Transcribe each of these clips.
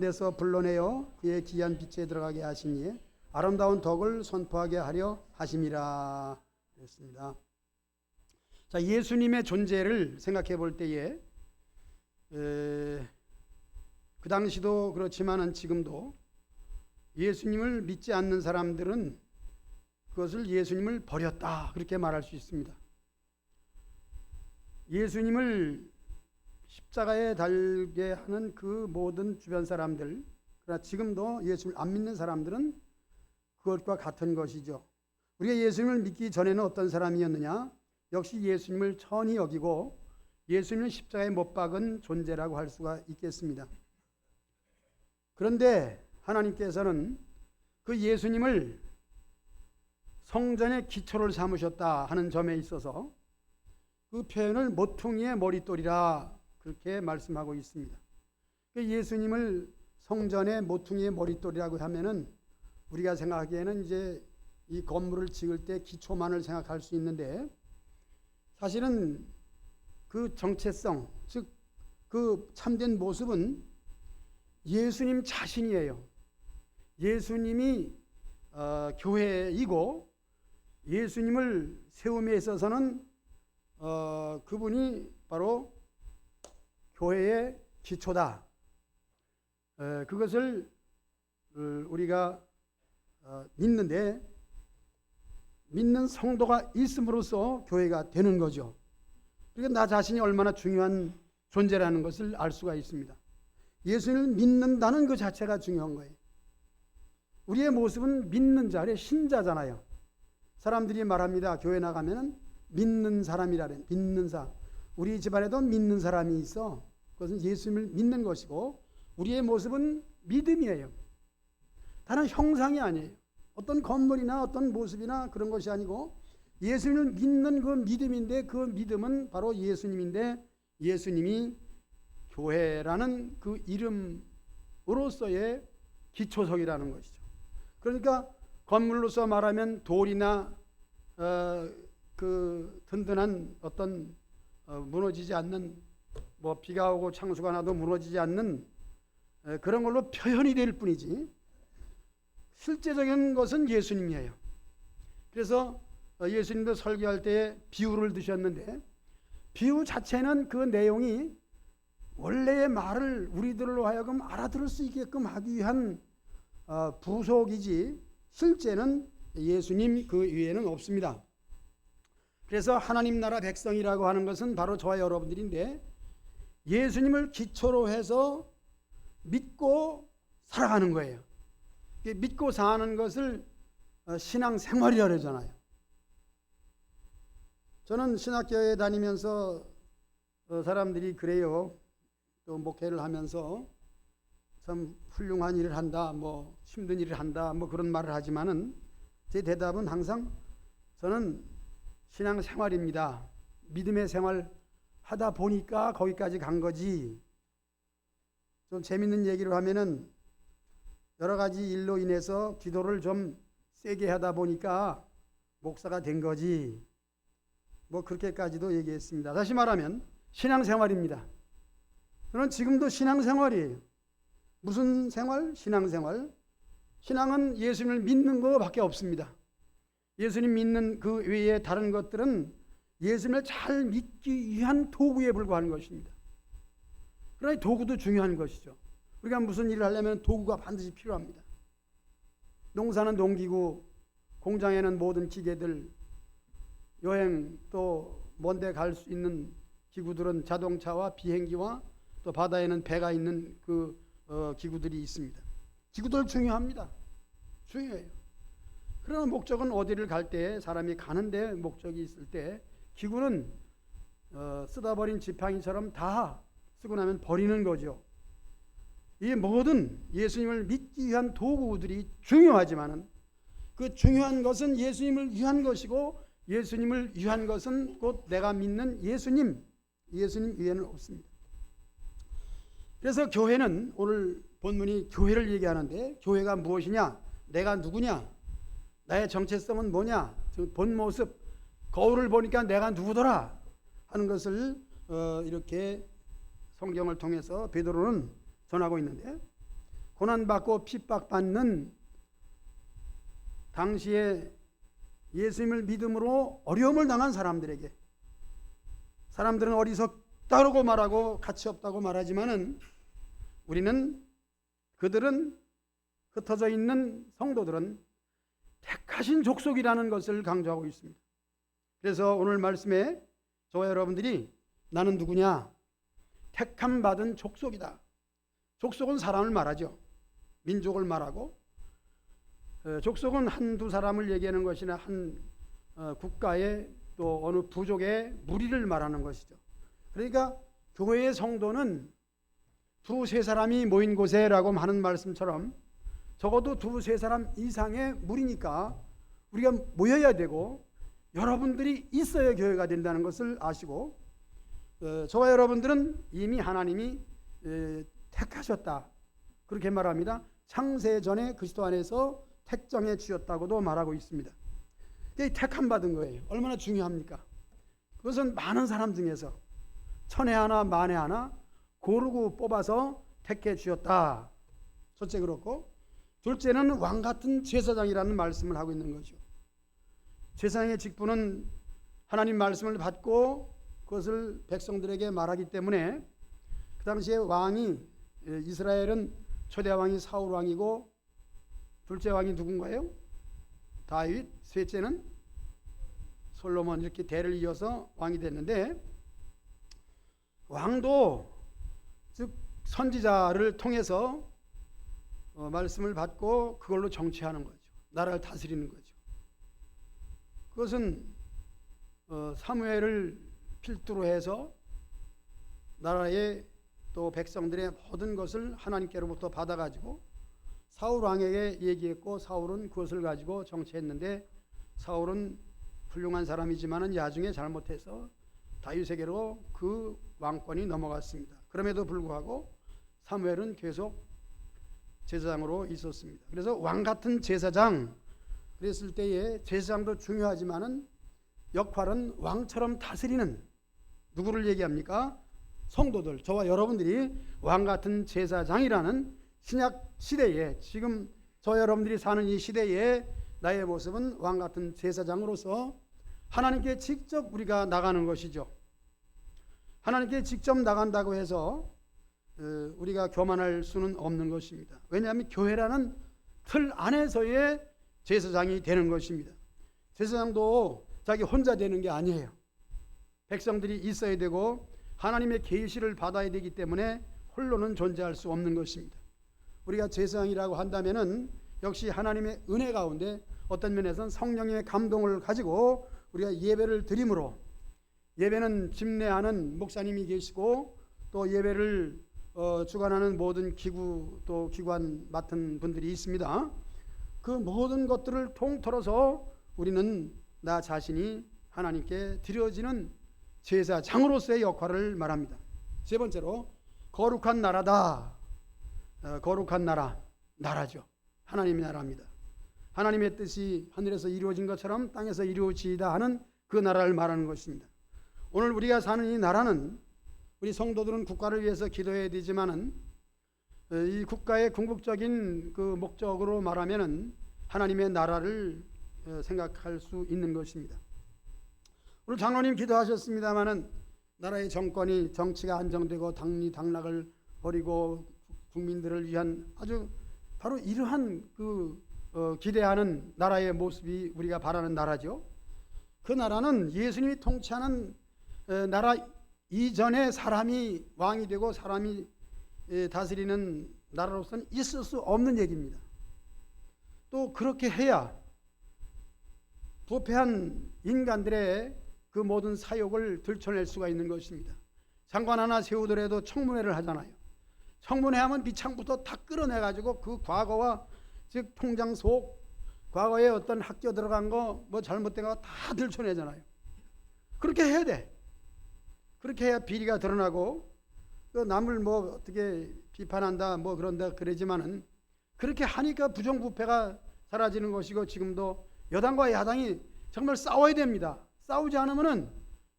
가운데서 불러내어 그의 귀한 빛에 들어가게 하시니 아름다운 덕을 선포하게 하려 하심이라 그랬습니다. 자, 예수님의 존재를 생각해 볼 때에 그 당시도 그렇지만은 지금도 예수님을 믿지 않는 사람들은 그것을 예수님을 버렸다 그렇게 말할 수 있습니다. 예수님을 십자가에 달게 하는 그 모든 주변 사람들, 그러나 지금도 예수님을 안 믿는 사람들은 그것과 같은 것이죠. 우리가 예수님을 믿기 전에는 어떤 사람이었느냐? 역시 예수님을 천히 여기고 예수님을 십자가에 못 박은 존재라고 할 수가 있겠습니다. 그런데 하나님께서는 그 예수님을 성전의 기초를 삼으셨다 하는 점에 있어서 그 표현을 모퉁이의 머릿돌이라 그렇게 말씀하고 있습니다. 예수님을 성전의 모퉁이의 머릿돌이라고 하면은 우리가 생각하기에는 이제 이 건물을 지을 때 기초만을 생각할 수 있는데 사실은 그 정체성, 즉 그 참된 모습은 예수님 자신이에요. 예수님이 교회이고 예수님을 세움에 있어서는 그분이 바로 교회의 기초다. 그것을 우리가 믿는데 믿는 성도가 있음으로써 교회가 되는 거죠. 그러니까 나 자신이 얼마나 중요한 존재라는 것을 알 수가 있습니다. 예수님을 믿는다는 그 자체가 중요한 거예요. 우리의 모습은 믿는 자의 신자잖아요. 사람들이 말합니다. 교회 나가면 믿는 사람이라 그래요. 믿는 사람. 우리 집안에도 믿는 사람이 있어. 그것은 예수님을 믿는 것이고 우리의 모습은 믿음이에요. 다른 형상이 아니에요. 어떤 건물이나 어떤 모습이나 그런 것이 아니고 예수님을 믿는 그 믿음인데 그 믿음은 바로 예수님인데 예수님이 교회라는 그 이름으로서의 기초석이라는 것이죠. 그러니까 건물로서 말하면 돌이나 그 든든한 어떤 무너지지 않는 뭐 비가 오고 창수가 나도 무너지지 않는 그런 걸로 표현이 될 뿐이지 실제적인 것은 예수님이에요. 그래서 예수님도 설교할 때 비유를 드셨는데 비유 자체는 그 내용이 원래의 말을 우리들로 하여금 알아들을 수 있게끔 하기 위한 부속이지 실제는 예수님 그 위에는 없습니다. 그래서 하나님 나라 백성이라고 하는 것은 바로 저와 여러분들인데 예수님을 기초로 해서 믿고 살아가는 거예요. 믿고 사는 것을 신앙생활이라고 그러잖아요. 저는 신학교에 다니면서 사람들이 그래요. 또 목회를 하면서 참 훌륭한 일을 한다, 뭐 힘든 일을 한다, 뭐 그런 말을 하지만은 제 대답은 항상 저는 신앙생활입니다. 믿음의 생활 하다 보니까 거기까지 간 거지. 좀 재밌는 얘기를 하면은 여러 가지 일로 인해서 기도를 좀 세게 하다 보니까 목사가 된 거지. 뭐 그렇게까지도 얘기했습니다. 다시 말하면 신앙생활입니다. 저는 지금도 신앙생활이에요. 무슨 생활? 신앙생활. 신앙은 예수님을 믿는 것밖에 없습니다. 예수님 믿는 그 외에 다른 것들은 예수님을 잘 믿기 위한 도구에 불과한 것입니다. 그러나 도구도 중요한 것이죠. 우리가 무슨 일을 하려면 도구가 반드시 필요합니다. 농사는 농기구, 공장에는 모든 기계들, 여행 또 먼데 갈 수 있는 기구들은 자동차와 비행기와 또 바다에는 배가 있는 그 기구들이 있습니다. 기구들 중요합니다. 중요해요. 그러나 목적은 어디를 갈 때 사람이 가는데 목적이 있을 때 기구는 쓰다 버린 지팡이처럼 다 쓰고 나면 버리는 거죠. 이 모든 예수님을 믿기 위한 도구들이 중요하지만은 그 중요한 것은 예수님을 위한 것이고 예수님을 위한 것은 곧 내가 믿는 예수님 위에는 없습니다. 그래서 교회는 오늘 본문이 교회를 얘기하는데 교회가 무엇이냐? 내가 누구냐? 나의 정체성은 뭐냐? 본 모습, 거울을 보니까 내가 누구더라? 하는 것을 이렇게 성경을 통해서 베드로는 전하고 있는데 고난받고 핍박받는 당시에 예수님을 믿음으로 어려움을 당한 사람들에게 사람들은 어리석다고 말하고 가치 없다고 말하지만은 그들은 흩어져 있는 성도들은 택하신 족속이라는 것을 강조하고 있습니다. 그래서 오늘 말씀에 저와 여러분들이 나는 누구냐? 택함 받은 족속이다. 족속은 사람을 말하죠. 민족을 말하고 족속은 한두 사람을 얘기하는 것이나 한 국가의 또 어느 부족의 무리를 말하는 것이죠. 그러니까 교회의 성도는 두세 사람이 모인 곳에라고 하는 말씀처럼 적어도 두세 사람 이상의 무리니까 우리가 모여야 되고 여러분들이 있어야 교회가 된다는 것을 아시고 저와 여러분들은 이미 하나님이 택하셨다. 그렇게 말합니다. 창세 전에 그리스도 안에서 택정해 주었다고도 말하고 있습니다. 이게 택함 받은 거예요. 얼마나 중요합니까? 그것은 많은 사람 중에서 천에 하나 만에 하나 고르고 뽑아서 택해 주었다. 첫째 그렇고, 둘째는 왕 같은 제사장이라는 말씀을 하고 있는 거죠. 제사장의 직분은 하나님 말씀을 받고 그것을 백성들에게 말하기 때문에, 그 당시에 왕이, 이스라엘은 초대 왕이 사울 왕이고 둘째 왕이 누군가요? 다윗, 셋째는 솔로몬, 이렇게 대를 이어서 왕이 됐는데, 왕도 즉 선지자를 통해서 말씀을 받고 그걸로 정치하는 거죠. 나라를 다스리는 거죠. 그것은 사무엘을 필두로 해서 나라의 또 백성들의 모든 것을 하나님께로부터 받아가지고 사울 왕에게 얘기했고, 사울은 그것을 가지고 정치했는데, 사울은 훌륭한 사람이지만은 야중에 잘못해서 다윗에게로 그 왕권이 넘어갔습니다. 그럼에도 불구하고 사무엘은 계속 제사장으로 있었습니다. 그래서 왕 같은 제사장, 그랬을 때에 제사장도 중요하지만은 역할은 왕처럼 다스리는, 누구를 얘기합니까? 성도들, 저와 여러분들이 왕 같은 제사장이라는 신약 시대에, 지금 저 여러분들이 사는 이 시대에 나의 모습은 왕 같은 제사장으로서 하나님께 직접 우리가 나가는 것이죠. 하나님께 직접 나간다고 해서 우리가 교만할 수는 없는 것입니다. 왜냐하면 교회라는 틀 안에서의 제사장이 되는 것입니다. 제사장도 자기 혼자 되는 게 아니에요. 백성들이 있어야 되고 하나님의 계시를 받아야 되기 때문에 홀로는 존재할 수 없는 것입니다. 우리가 제사장이라고 한다면은 역시 하나님의 은혜 가운데 어떤 면에서는 성령의 감동을 가지고 우리가 예배를 드림으로, 예배는 집례하는 목사님이 계시고 또 예배를 주관하는 모든 기구 또 기관 맡은 분들이 있습니다. 그 모든 것들을 통틀어서 우리는 나 자신이 하나님께 드려지는 제사장으로서의 역할을 말합니다. 세 번째로 거룩한 나라다. 거룩한 나라, 나라죠. 하나님의 나라입니다. 하나님의 뜻이 하늘에서 이루어진 것처럼 땅에서 이루어지이다 하는 그 나라를 말하는 것입니다. 오늘 우리가 사는 이 나라는, 우리 성도들은 국가를 위해서 기도해야 되지만은 이 국가의 궁극적인 그 목적으로 말하면은 하나님의 나라를 생각할 수 있는 것입니다. 오늘 장로님 기도하셨습니다마는 나라의 정권이, 정치가 안정되고 당락을 버리고 국민들을 위한 아주 바로 이러한 그 기대하는 나라의 모습이 우리가 바라는 나라죠. 그 나라는 예수님이 통치하는 나라 이전에 사람이 왕이 되고 사람이 다스리는 나라로서는 있을 수 없는 얘기입니다. 또 그렇게 해야 부패한 인간들의 그 모든 사욕을 들춰낼 수가 있는 것입니다. 장관 하나 세우더라도 청문회를 하잖아요. 청문회하면 밑창부터 다 끌어내가지고 그 과거와, 즉 통장 속 과거에 어떤 학교 들어간 거 뭐 잘못된 거 다 들춰내잖아요. 그렇게 해야 돼. 그렇게 해야 비리가 드러나고 남을 뭐 어떻게 비판한다 뭐 그런다 그러지만은 그렇게 하니까 부정부패가 사라지는 것이고, 지금도 여당과 야당이 정말 싸워야 됩니다. 싸우지 않으면은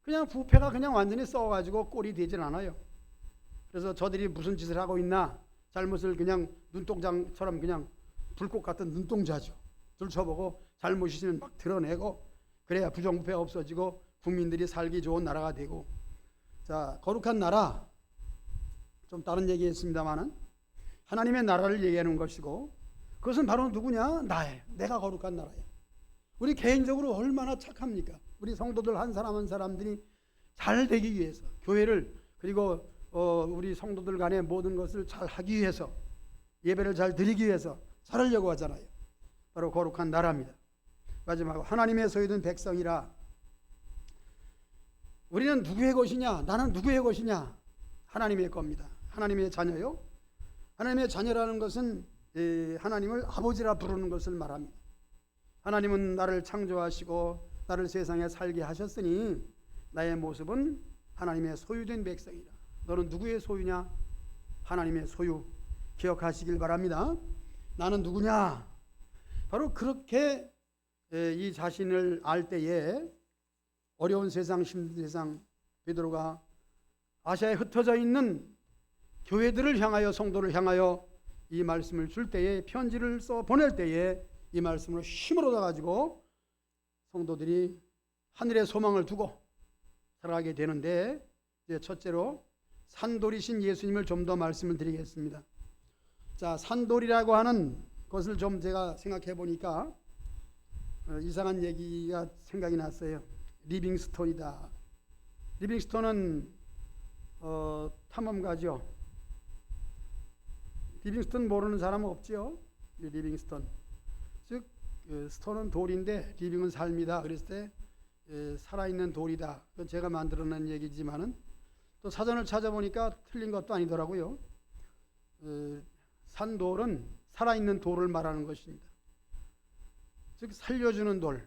그냥 부패가 그냥 완전히 썩어가지고 꼴이 되질 않아요. 그래서 저들이 무슨 짓을 하고 있나, 잘못을 그냥 눈동자처럼 그냥 불꽃 같은 눈동자죠. 들춰보고 잘못이면 막 드러내고, 그래야 부정부패가 없어지고 국민들이 살기 좋은 나라가 되고. 자, 거룩한 나라, 좀 다른 얘기했습니다마는 하나님의 나라를 얘기하는 것이고, 그것은 바로 누구냐? 내가 거룩한 나라야. 우리 개인적으로 얼마나 착합니까? 우리 성도들 한 사람 한 사람들이 잘 되기 위해서, 교회를, 그리고 우리 성도들 간의 모든 것을 잘 하기 위해서, 예배를 잘 드리기 위해서 살으려고 하잖아요. 바로 거룩한 나라입니다. 마지막으로 하나님의 소유된 백성이라. 우리는 누구의 것이냐? 나는 누구의 것이냐? 하나님의 겁니다. 하나님의 자녀요. 하나님의 자녀라는 것은 하나님을 아버지라 부르는 것을 말합니다. 하나님은 나를 창조하시고 나를 세상에 살게 하셨으니 나의 모습은 하나님의 소유된 백성이다. 너는 누구의 소유냐? 하나님의 소유. 기억하시길 바랍니다. 나는 누구냐? 바로 그렇게 이 자신을 알 때에 어려운 세상, 힘든 세상, 베드로가 아시아에 흩어져 있는 교회들을 향하여, 성도를 향하여 이 말씀을 줄 때에, 편지를 써 보낼 때에 이 말씀으로 힘을 얻어가지고 성도들이 하늘의 소망을 두고 살아가게 되는데, 이제 첫째로 산돌이신 예수님을 좀 더 말씀을 드리겠습니다. 자, 산돌이라고 하는 것을 좀 제가 생각해 보니까 이상한 얘기가 생각이 났어요. 리빙스톤이다. 리빙스톤은 탐험가죠. 리빙스톤 모르는 사람은 없죠. 리빙스톤, 즉 스톤은 돌인데 리빙은 삶이다. 그랬을 때 살아있는 돌이다. 그건 제가 만들어낸 얘기지만은 또 사전을 찾아보니까 틀린 것도 아니더라고요. 산돌은 살아있는 돌을 말하는 것입니다. 즉 살려주는 돌,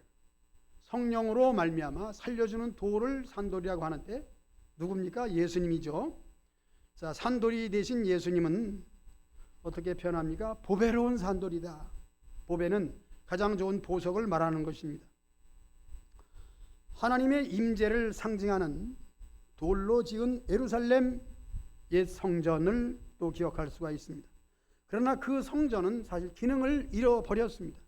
성령으로 말미암아 살려주는 돌을 산돌이라고 하는데, 누굽니까? 예수님이죠. 자, 산돌이 되신 예수님은 어떻게 표현합니까? 보배로운 산돌이다. 보배는 가장 좋은 보석을 말하는 것입니다. 하나님의 임재를 상징하는 돌로 지은 예루살렘 옛 성전을 또 기억할 수가 있습니다. 그러나 그 성전은 사실 기능을 잃어버렸습니다.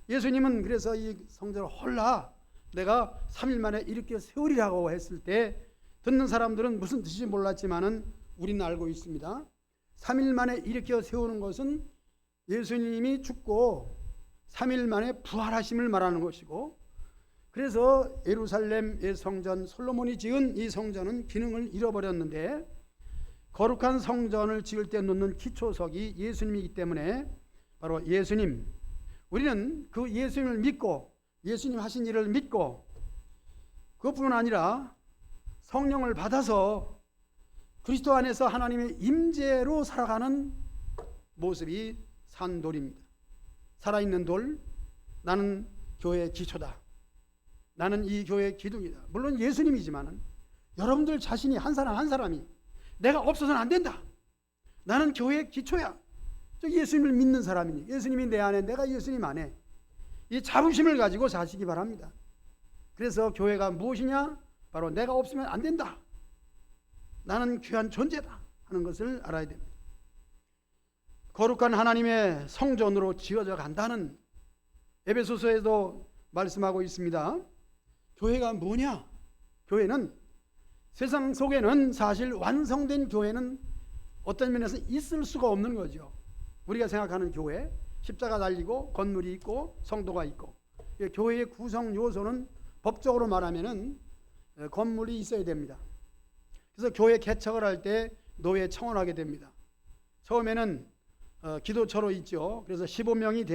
예수님은 그래서 이 성전을 홀라 내가 3일 만에 이렇게 세우리라고 했을 때 듣는 사람들은 무슨 뜻인지 몰랐지만은 우리는 알고 있습니다. 3일 만에 일으켜 세우는 것은 예수님이 죽고 3일 만에 부활하심을 말하는 것이고, 그래서 예루살렘의 성전, 솔로몬이 지은 이 성전은 기능을 잃어버렸는데, 거룩한 성전을 지을 때 놓는 기초석이 예수님이기 때문에 바로 예수님, 우리는 그 예수님을 믿고 예수님 하신 일을 믿고 그것뿐 아니라 성령을 받아서 그리스도 안에서 하나님의 임재로 살아가는 모습이 산돌입니다. 살아있는 돌, 나는 교회의 기초다. 나는 이 교회의 기둥이다. 물론 예수님이지만 여러분들 자신이 한 사람 한 사람이 내가 없어서는 안 된다. 나는 교회의 기초야. 예수님을 믿는 사람이니, 예수님이 내 안에, 내가 예수님 안에, 이 자부심을 가지고 사시기 바랍니다. 그래서 교회가 무엇이냐? 바로 내가 없으면 안 된다. 나는 귀한 존재다 하는 것을 알아야 됩니다. 거룩한 하나님의 성전으로 지어져 간다는 에베소서에도 말씀하고 있습니다. 교회가 뭐냐? 교회는, 세상 속에는 사실 완성된 교회는 어떤 면에서 있을 수가 없는 거죠. 우리가 생각하는 교회, 십자가 달리고 건물이 있고 성도가 있고, 교회의 구성 요소는 법적으로 말하면은 건물이 있어야 됩니다. 그래서 교회 개척을 할 때 노회 청원하게 됩니다. 처음에는 기도처로 있죠. 그래서 15명이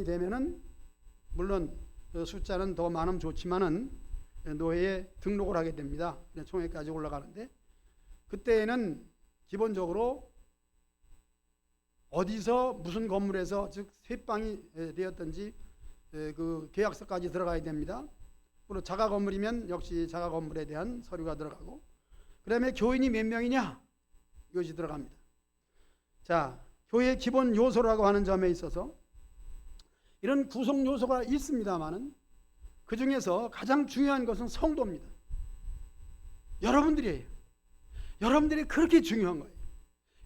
되면은 물론 숫자는 더 많으면 좋지만은 노회에 등록을 하게 됩니다. 총회까지 올라가는데, 그때는 기본적으로 어디서 무슨 건물에서, 즉 쇠방이 되었든지 그 계약서까지 들어가야 됩니다. 그리고 자가 건물이면 역시 자가 건물에 대한 서류가 들어가고, 그 다음에 교인이 몇 명이냐, 이것이 들어갑니다. 자, 교회의 기본 요소라고 하는 점에 있어서 이런 구성 요소가 있습니다만은 그 중에서 가장 중요한 것은 성도입니다. 여러분들이에요. 여러분들이 그렇게 중요한 거예요.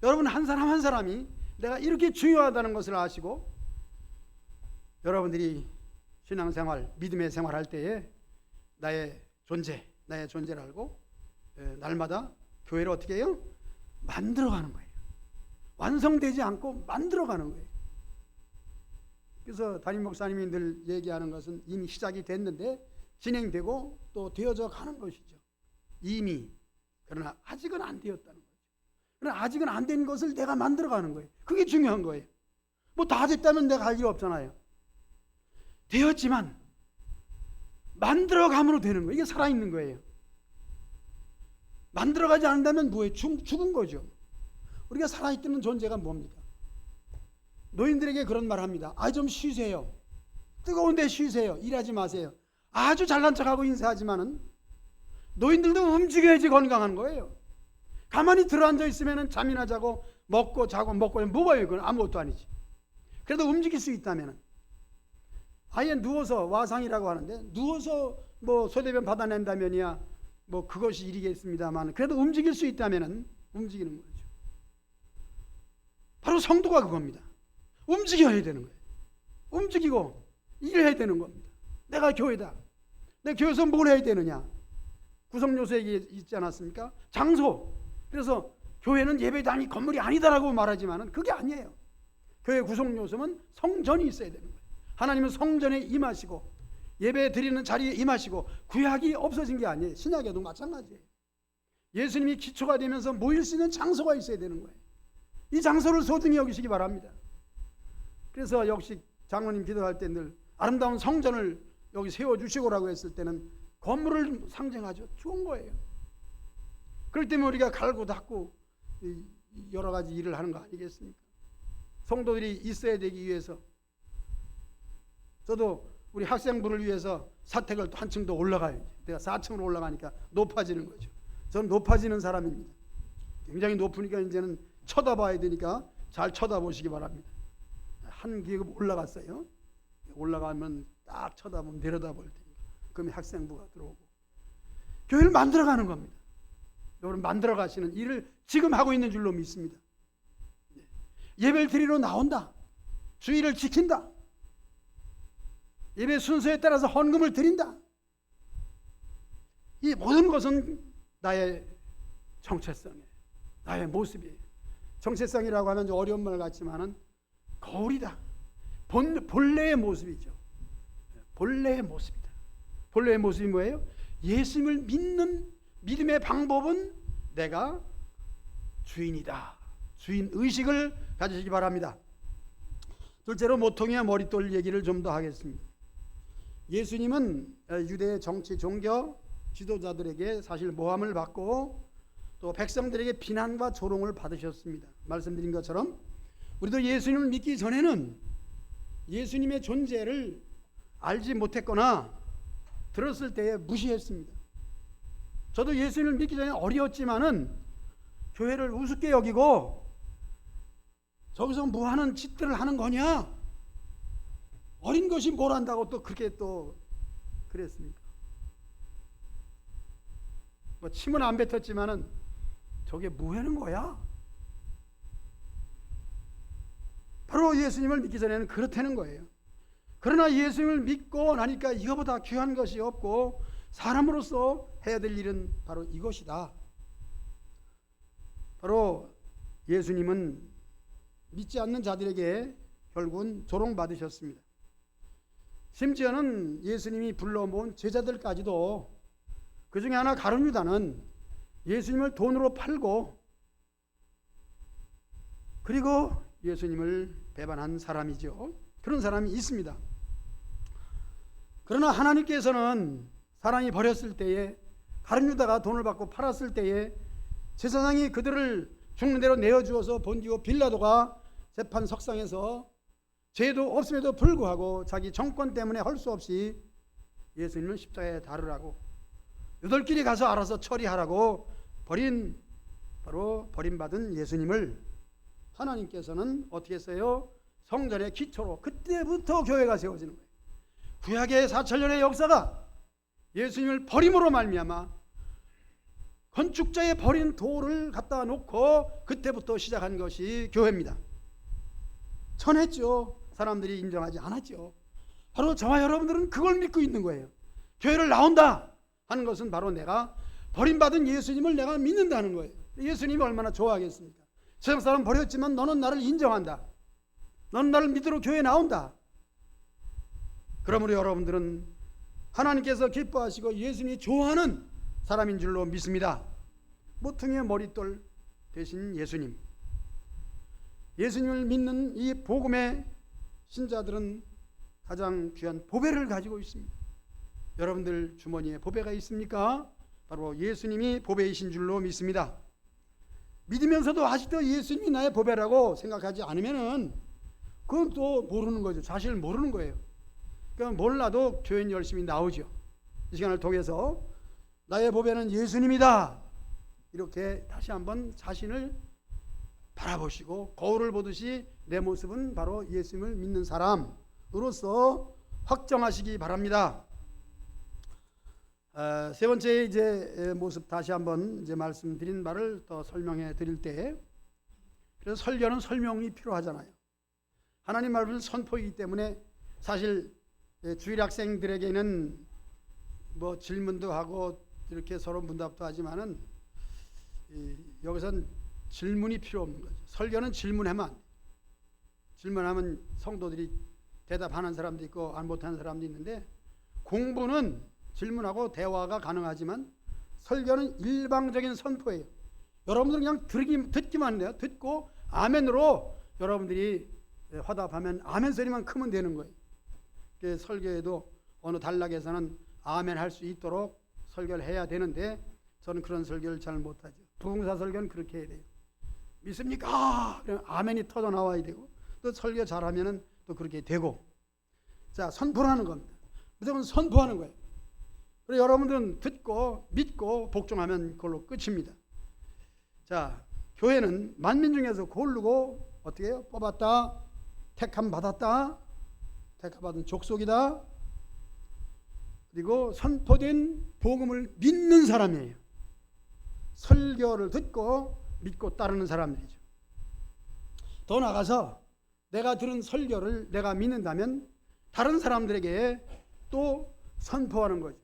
여러분 한 사람 한 사람이 내가 이렇게 중요하다는 것을 아시고, 여러분들이 신앙생활, 믿음의 생활할 때에 나의 존재를 알고 날마다 교회를 어떻게 해요? 만들어가는 거예요. 완성되지 않고 만들어가는 거예요. 그래서 담임 목사님이 늘 얘기하는 것은 이미 시작이 됐는데 진행되고 또 되어져 가는 것이죠. 이미. 그러나 아직은 안 되었다는 거죠. 그러나 아직은 안 된 것을 내가 만들어가는 거예요. 그게 중요한 거예요. 뭐 다 됐다면 내가 할 일 없잖아요. 되었지만 만들어감으로 되는 거예요. 이게 살아있는 거예요. 만들어가지 않는다면 뭐예요? 죽은 거죠. 우리가 살아있는 존재가 뭡니까? 노인들에게 그런 말 합니다. 좀 쉬세요. 뜨거운데 쉬세요. 일하지 마세요. 아주 잘난 척하고 인사하지만은 노인들도 움직여야지 건강한 거예요. 가만히 들어앉아 있으면 잠이나 자고 먹고 자고 먹고 뭐가 이건 아무것도 아니지. 그래도 움직일 수 있다면, 아예 누워서, 와상이라고 하는데 누워서 뭐 소대변 받아낸다면이야 뭐 그것이 일이겠습니다만, 그래도 움직일 수 있다면 움직이는 거죠. 바로 성도가 그겁니다. 움직여야 되는 거예요. 움직이고 일해야 되는 겁니다. 내가 교회다. 내 교회에서 뭘 해야 되느냐? 구성요소에 있지 않았습니까? 장소. 그래서 교회는 예배당이 건물이 아니다라고 말하지만 그게 아니에요. 교회 구성요소는 성전이 있어야 되는 거예요. 하나님은 성전에 임하시고 예배 드리는 자리에 임하시고, 구약이 없어진 게 아니에요. 신약에도 마찬가지예요. 예수님이 기초가 되면서 모일 수 있는 장소가 있어야 되는 거예요. 이 장소를 소중히 여기시기 바랍니다. 그래서 역시 장로님 기도할 때 늘 아름다운 성전을 여기 세워주시고라고 했을 때는 건물을 상징하죠. 좋은 거예요. 그렇기 때문에 우리가 갈고 닦고 여러 가지 일을 하는 거 아니겠습니까? 성도들이 있어야 되기 위해서. 저도 우리 학생부를 위해서 사택을 또 한층 더 올라가야지. 내가 4층으로 올라가니까 높아지는 거죠. 저는 높아지는 사람입니다. 굉장히 높으니까 이제는 쳐다봐야 되니까 잘 쳐다보시기 바랍니다. 한 계급 올라갔어요. 올라가면 딱 쳐다보면 내려다볼 테니까. 그러면 학생부가 들어오고. 교회를 만들어가는 겁니다. 여러분, 만들어가시는 일을 지금 하고 있는 줄로 믿습니다. 예배를 드리러 나온다. 주의를 지킨다. 예배 순서에 따라서 헌금을 드린다. 이 모든 것은 나의 정체성이에요. 나의 모습이에요. 정체성이라고 하면 좀 어려운 말 같지만은 거울이다. 본래의 모습이죠. 본래의 모습이다. 본래의 모습이 뭐예요? 예수님을 믿는 믿음의 방법은 내가 주인이다. 주인 의식을 가지시기 바랍니다. 둘째로 모퉁이와 머릿돌 얘기를 좀 더 하겠습니다. 예수님은 유대의 정치, 종교 지도자들에게 사실 모함을 받고 또 백성들에게 비난과 조롱을 받으셨습니다. 말씀드린 것처럼 우리도 예수님을 믿기 전에는 예수님의 존재를 알지 못했거나 들었을 때에 무시했습니다. 저도 예수님을 믿기 전에 어려웠지만은 교회를 우습게 여기고 저기서 뭐 하는 짓들을 하는 거냐? 어린 것이 뭘 한다고 또 그렇게 또 그랬습니까? 뭐 침은 안 뱉었지만은 저게 뭐 하는 거야? 바로 예수님을 믿기 전에는 그렇다는 거예요. 그러나 예수님을 믿고 나니까 이거보다 귀한 것이 없고 사람으로서 해야 될 일은 바로 이것이다. 바로 예수님은 믿지 않는 자들에게 결국은 조롱받으셨습니다. 심지어는 예수님이 불러 모은 제자들까지도, 그 중에 하나 가룟 유다는 예수님을 돈으로 팔고 그리고 예수님을 배반한 사람이죠. 그런 사람이 있습니다. 그러나 하나님께서는 사람이 버렸을 때에, 가룟 유다가 돈을 받고 팔았을 때에 제사장이 그들을 죽는 대로 내어주어서 본디오 빌라도가 재판석상에서 죄도 없음에도 불구하고 자기 정권 때문에 할 수 없이 예수님을 십자가에 달으라고, 너희들끼리 가서 알아서 처리하라고 바로 버림받은 예수님을 하나님께서는 어떻게 했어요? 성전의 기초로, 그때부터 교회가 세워지는 거예요. 구약의 4,000년의 역사가 예수님을 버림으로 말미암아 건축자의 버린 돌을 갖다 놓고 그때부터 시작한 것이 교회입니다. 천했죠. 사람들이 인정하지 않았죠. 바로 저와 여러분들은 그걸 믿고 있는 거예요. 교회를 나온다 하는 것은 바로 내가 버림받은 예수님을 내가 믿는다는 거예요. 예수님이 얼마나 좋아하겠습니까? 세상 사람 버렸지만 너는 나를 인정한다. 너는 나를 믿으러 교회에 나온다. 그러므로 여러분들은 하나님께서 기뻐하시고 예수님이 좋아하는 사람인 줄로 믿습니다. 모퉁이의 머릿돌 대신 예수님. 예수님을 믿는 이 복음의 신자들은 가장 귀한 보배를 가지고 있습니다. 여러분들 주머니에 보배가 있습니까? 바로 예수님이 보배이신 줄로 믿습니다. 믿으면서도 아직도 예수님이 나의 보배라고 생각하지 않으면은 그건 또 모르는 거죠. 사실 모르는 거예요. 그러니까 몰라도 교회는 열심히 나오죠. 이 시간을 통해서 나의 보배는 예수님이다. 이렇게 다시 한번 자신을 바라보시고 거울을 보듯이 내 모습은 바로 예수님을 믿는 사람으로서 확정하시기 바랍니다. 세 번째 이제 모습, 다시 한번 이제 말씀드린 바를 더 설명해 드릴 때, 그래서 설교는 설명이 필요하잖아요. 하나님 말씀은 선포이기 때문에 사실 주일 학생들에게는 뭐 질문도 하고 이렇게 서로 문답도 하지만은 여기선 질문이 필요 없는 거죠. 설교는 질문하면 안 돼. 질문하면 성도들이 대답하는 사람도 있고 안 못하는 사람도 있는데, 공부는 질문하고 대화가 가능하지만 설교는 일방적인 선포예요. 여러분들은 그냥 듣기만 해요. 듣고 아멘으로 여러분들이 화답하면 아멘 소리만 크면 되는 거예요. 설교에도 어느 단락에서는 아멘 할 수 있도록 설교를 해야 되는데, 저는 그런 설교를 잘 못하죠. 부흥사 설교는 그렇게 해야 돼요. 믿습니까? 그럼 아멘이 터져 나와야 되고, 또 설교 잘하면은 또 그렇게 되고. 자, 선포하는 겁니다. 무조건 선포하는 거예요. 그리고 여러분들은 듣고 믿고 복종하면 그걸로 끝입니다. 자, 교회는 만민 중에서 고르고 어떻게 해요? 뽑았다, 택함 받았다, 택함 받은 족속이다, 그리고 선포된 복음을 믿는 사람이에요. 설교를 듣고 믿고 따르는 사람들이죠. 더 나아가서 내가 들은 설교를 내가 믿는다면 다른 사람들에게 또 선포하는 거죠.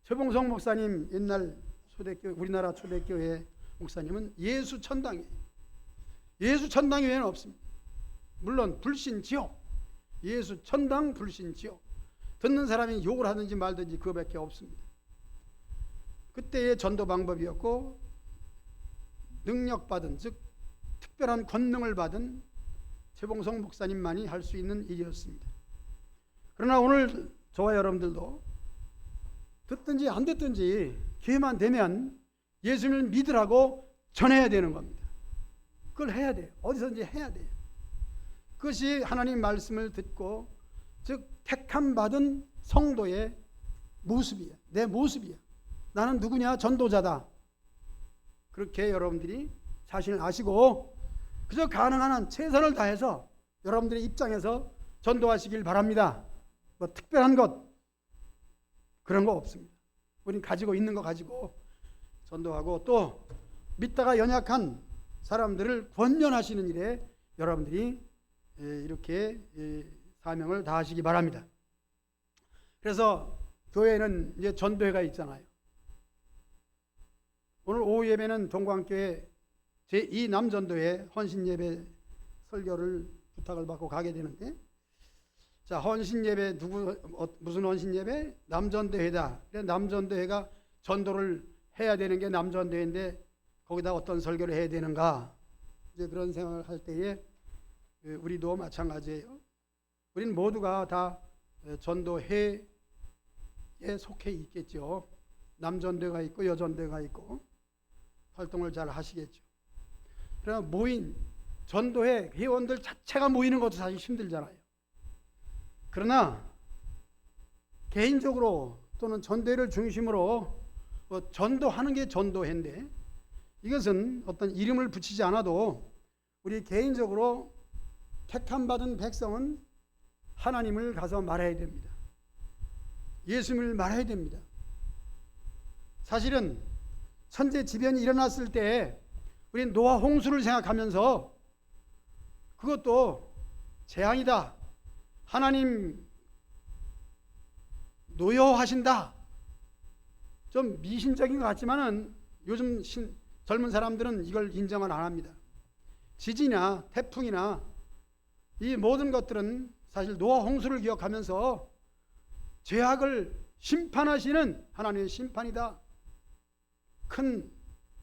최봉성 목사님, 옛날 우리나라 초대교회 목사님은 예수 천당이에요. 예수 천당 외에는 없습니다. 물론 불신 지옥, 예수 천당 불신 지옥, 듣는 사람이 욕을 하든지 말든지 그거밖에 없습니다. 그때의 전도 방법이었고, 능력받은, 즉 특별한 권능을 받은 최봉성 목사님만이 할 수 있는 일이었습니다. 그러나 오늘 저와 여러분들도 듣든지 안 듣든지 기회만 되면 예수님을 믿으라고 전해야 되는 겁니다. 그걸 해야 돼요. 어디서든지 해야 돼요. 그것이 하나님 말씀을 듣고, 즉 택함 받은 성도의 모습이야. 내 모습이야. 나는 누구냐? 전도자다. 그렇게 여러분들이 자신을 아시고 그저 가능한 한 최선을 다해서 여러분들의 입장에서 전도하시길 바랍니다. 뭐 특별한 것 그런 거 없습니다. 우린 가지고 있는 거 가지고 전도하고, 또 믿다가 연약한 사람들을 권면하시는 일에 여러분들이 이렇게 사명을 다하시기 바랍니다. 그래서 교회는 이제 전도회가 있잖아요. 오늘 오후 예배는 동광교회 제2 남전도회 헌신예배 설교를 부탁을 받고 가게 되는데, 자, 헌신예배 무슨 헌신예배? 남전도회다. 남전도회가 전도를 해야 되는 게 남전도회인데 거기다 어떤 설교를 해야 되는가? 이제 그런 생각을 할 때에 우리도 마찬가지예요. 우리는 모두가 다 전도회에 속해 있겠죠. 남전도회가 있고 여전도회가 있고 활동을 잘 하시겠죠. 그러나 모인 전도회 회원들 자체가 모이는 것도 사실 힘들잖아요. 그러나 개인적으로 또는 전도회를 중심으로 전도하는 게 전도회인데, 이것은 어떤 이름을 붙이지 않아도 우리 개인적으로 택함 받은 백성은 하나님을 가서 말해야 됩니다. 예수님을 말해야 됩니다. 사실은 천재지변이 일어났을 때 우리는 노아 홍수를 생각하면서 그것도 재앙이다, 하나님 노여하신다, 좀 미신적인 것 같지만은 요즘 젊은 사람들은 이걸 인정을 안 합니다. 지진이나 태풍이나 이 모든 것들은 사실 노아 홍수를 기억하면서 죄악을 심판하시는 하나님의 심판이다. 큰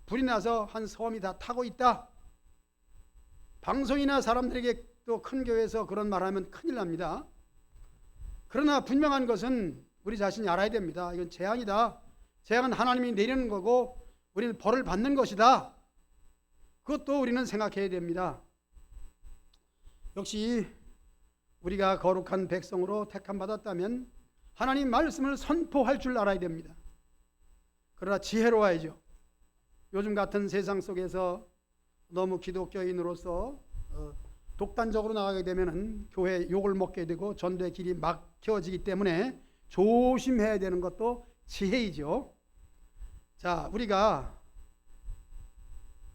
불이 나서 한 섬이 다 타고 있다. 방송이나 사람들에게 또 큰 교회에서 그런 말하면 큰일 납니다. 그러나 분명한 것은 우리 자신이 알아야 됩니다. 이건 재앙이다. 재앙은 하나님이 내리는 거고 우리는 벌을 받는 것이다. 그것도 우리는 생각해야 됩니다. 역시 우리가 거룩한 백성으로 택함 받았다면 하나님 말씀을 선포할 줄 알아야 됩니다. 그러나 지혜로워야죠. 요즘 같은 세상 속에서 너무 기독교인으로서 독단적으로 나가게 되면은 교회 욕을 먹게 되고 전도의 길이 막혀지기 때문에 조심해야 되는 것도 지혜이죠. 자, 우리가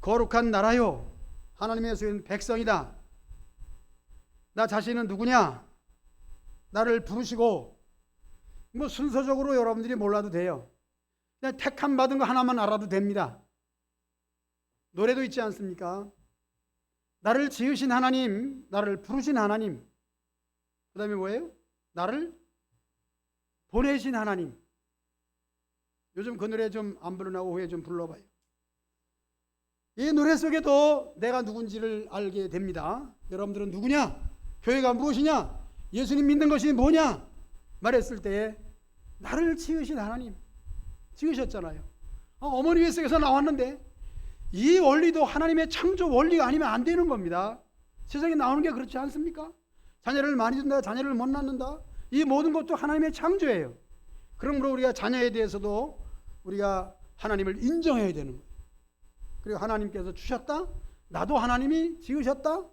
거룩한 나라요, 하나님의 소유인 백성이다. 나 자신은 누구냐? 나를 부르시고 뭐 순서적으로 여러분들이 몰라도 돼요. 그냥 택함 받은 거 하나만 알아도 됩니다. 노래도 있지 않습니까? 나를 지으신 하나님, 나를 부르신 하나님, 그 다음에 뭐예요? 나를 보내신 하나님. 요즘 그 노래 좀 안 부르나 오후에 좀 불러봐요. 이 노래 속에도 내가 누군지를 알게 됩니다. 여러분들은 누구냐? 교회가 무엇이냐? 예수님 믿는 것이 뭐냐? 말했을 때에 나를 지으신 하나님, 지으셨잖아요. 어머니 뱃속에서 나왔는데 이 원리도 하나님의 창조 원리가 아니면 안 되는 겁니다. 세상에 나오는 게 그렇지 않습니까? 자녀를 많이 둔다, 자녀를 못 낳는다, 이 모든 것도 하나님의 창조예요. 그러므로 우리가 자녀에 대해서도 우리가 하나님을 인정해야 되는 거예요. 그리고 하나님께서 주셨다, 나도 하나님이 지으셨다.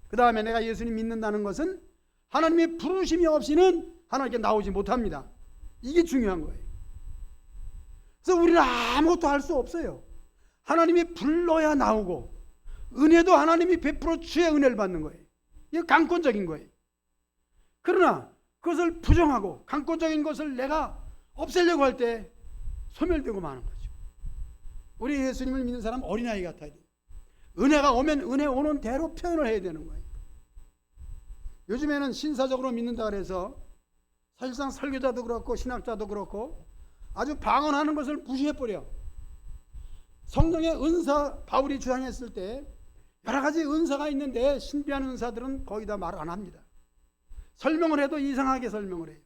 그 다음에 내가 예수님 믿는다는 것은 하나님의 부르심이 없이는 하나님께 나오지 못합니다. 이게 중요한 거예요. 그래서 우리는 아무것도 할 수 없어요. 하나님이 불러야 나오고, 은혜도 하나님이 베풀어 주의 은혜를 받는 거예요. 이게 강권적인 거예요. 그러나 그것을 부정하고 강권적인 것을 내가 없애려고 할 때 소멸되고 마는 거죠. 우리 예수님을 믿는 사람 어린아이 같아야 돼요. 은혜가 오면 은혜 오는 대로 표현을 해야 되는 거예요. 요즘에는 신사적으로 믿는다 그래서 사실상 설교자도 그렇고 신학자도 그렇고 아주 방언하는 것을 무시해버려. 성령의 은사, 바울이 주장했을 때 여러 가지 은사가 있는데 신비한 은사들은 거의 다 말 안 합니다. 설명을 해도 이상하게 설명을 해요.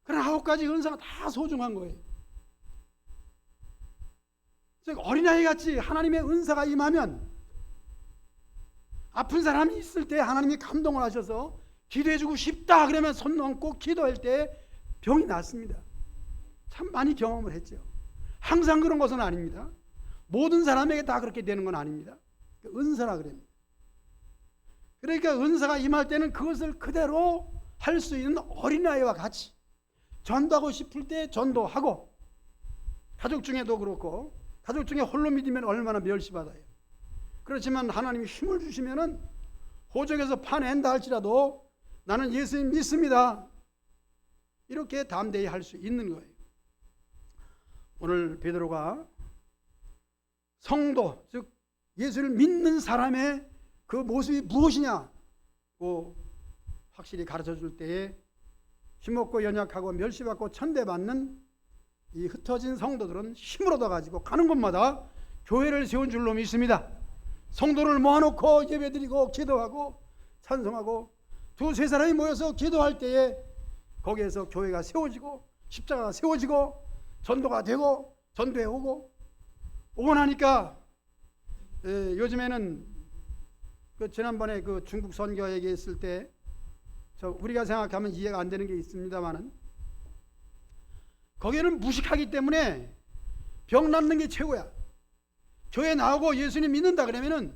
그러나 9가지 은사가 다 소중한 거예요. 즉 어린아이 같이 하나님의 은사가 임하면 아픈 사람이 있을 때 하나님이 감동을 하셔서 기도해주고 싶다 그러면 손 얹고 기도할 때 병이 낫습니다. 참 많이 경험을 했죠. 항상 그런 것은 아닙니다. 모든 사람에게 다 그렇게 되는 건 아닙니다. 은사라 그럽니다. 그러니까 은사가 임할 때는 그것을 그대로 할 수 있는 어린아이와 같이 전도하고 싶을 때 전도하고, 가족 중에도 그렇고 가족 중에 홀로 믿으면 얼마나 멸시받아요. 그렇지만 하나님이 힘을 주시면은 호적에서 파낸다 할지라도 나는 예수님 믿습니다, 이렇게 담대히 할 수 있는 거예요. 오늘 베드로가 성도, 즉 예수를 믿는 사람의 그 모습이 무엇이냐고 확실히 가르쳐 줄 때에 힘없고 연약하고 멸시받고 천대받는 이 흩어진 성도들은 힘을 얻어가지고 가는 곳마다 교회를 세운 줄로 믿습니다. 성도를 모아놓고 예배드리고 기도하고 찬송하고 두세 사람이 모여서 기도할 때에 거기에서 교회가 세워지고 십자가가 세워지고 전도가 되고 전도해 오고 나니까 요즘에는 그 지난번에 그 중국 선교 얘기했을 때 우리가 생각하면 이해가 안 되는 게 있습니다만은 거기에는 무식하기 때문에 병 낫는 게 최고야. 교회 나오고 예수님 믿는다 그러면은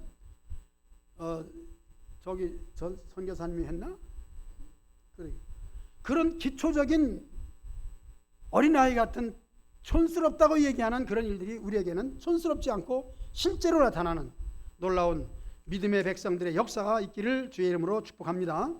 저기 선교사님이 했나? 그런 기초적인 어린아이 같은 촌스럽다고 얘기하는 그런 일들이 우리에게는 촌스럽지 않고 실제로 나타나는 놀라운 믿음의 백성들의 역사가 있기를 주의 이름으로 축복합니다.